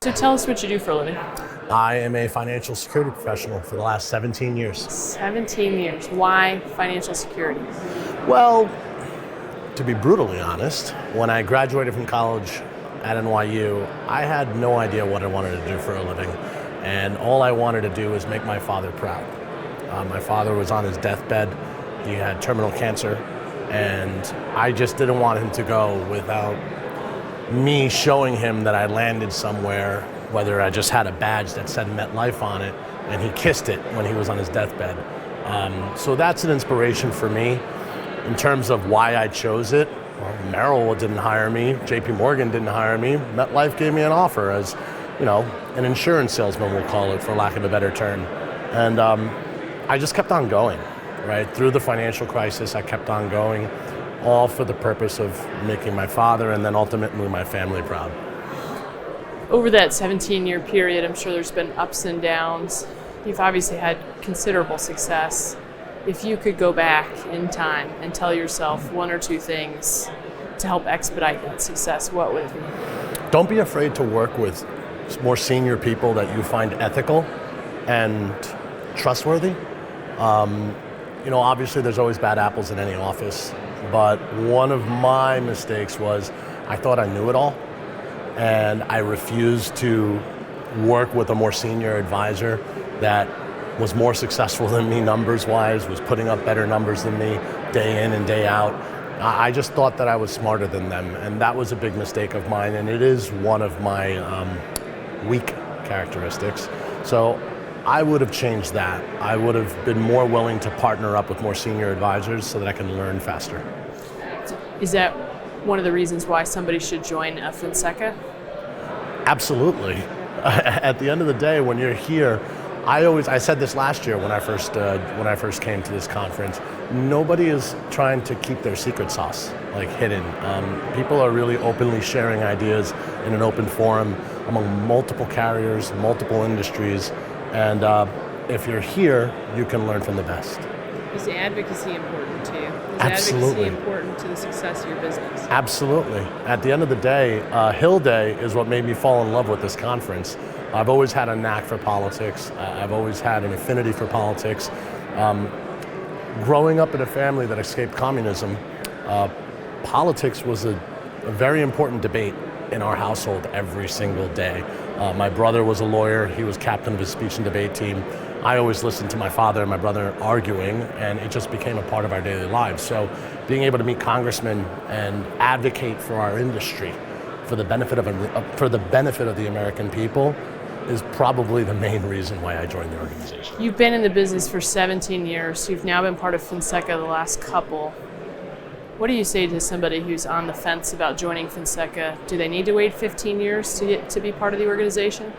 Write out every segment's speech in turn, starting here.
So tell us what you do for a living. I am a financial security professional for the last 17 years. 17 years. Why financial security? Well, to be brutally honest, when I graduated from college at NYU, I had no idea what I wanted to do for a living. And all I wanted to do was make my father proud. My father was on his deathbed. He had terminal cancer. And I just didn't want him to go without me showing him that I landed somewhere, whether I just had a badge that said MetLife on it, and he kissed it when he was on his deathbed. So that's an inspiration for me. In terms of why I chose it, well, Merrill didn't hire me, JP Morgan didn't hire me, MetLife gave me an offer as, an insurance salesman, we'll call it, for lack of a better term. And I just kept on going, right? Through the financial crisis, I kept on going, all for the purpose of making my father and then ultimately my family proud. Over that 17-year period, I'm sure there's been ups and downs. You've obviously had considerable success. If you could go back in time and tell yourself one or two things to help expedite that success, what would it be? Don't be afraid to work with more senior people that you find ethical and trustworthy. Obviously there's always bad apples in any office, but one of my mistakes was I thought I knew it all, and I refused to work with a more senior advisor that was more successful than me numbers-wise, was putting up better numbers than me day in and day out. I just thought that I was smarter than them, and that was a big mistake of mine, and it is one of my weak characteristics. So I would have changed that. I would have been more willing to partner up with more senior advisors so that I can learn faster. Is that one of the reasons why somebody should join a Fonseca? Absolutely. At the end of the day, when you're here, I said this last year when I first came to this conference, nobody is trying to keep their secret sauce hidden. People are really openly sharing ideas in an open forum among multiple carriers, multiple industries, and if you're here, you can learn from the best. Is advocacy important to you? Is Absolutely. advocacy important to the success of your business? Absolutely. At the end of the day, Hill Day is what made me fall in love with this conference. I've always had a knack for politics. I've always had an affinity for politics. Growing up in a family that escaped communism, politics was a very important debate in our household every single day. My brother was a lawyer. He was captain of his speech and debate team. I always listened to my father and my brother arguing, and it just became a part of our daily lives. So being able to meet congressmen and advocate for our industry for the benefit of the American people is probably the main reason why I joined the organization. You've been in the business for 17 years. You've now been part of Fonseca the last couple. What do you say to somebody who's on the fence about joining Fonseca? Do they need to wait 15 years to be part of the organization?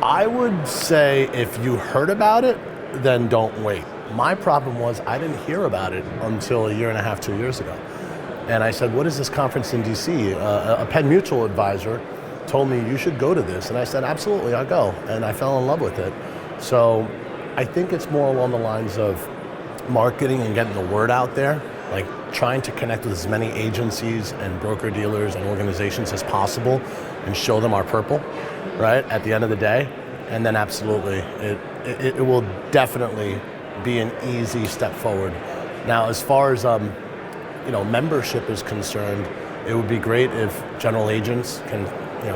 I would say if you heard about it, then don't wait. My problem was I didn't hear about it until a year and a half, 2 years ago. And I said, what is this conference in DC? A Penn Mutual advisor told me you should go to this. And I said, absolutely, I'll go. And I fell in love with it. So I think it's more along the lines of marketing and getting the word out there, trying to connect with as many agencies and broker dealers and organizations as possible and show them our purple, right, at the end of the day. And then absolutely, it will definitely be an easy step forward. Now, as far as membership is concerned, it would be great if general agents can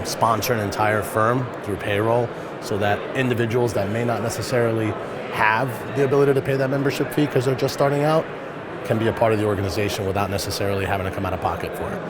sponsor an entire firm through payroll so that individuals that may not necessarily have the ability to pay that membership fee because they're just starting out can be a part of the organization without necessarily having to come out of pocket for it.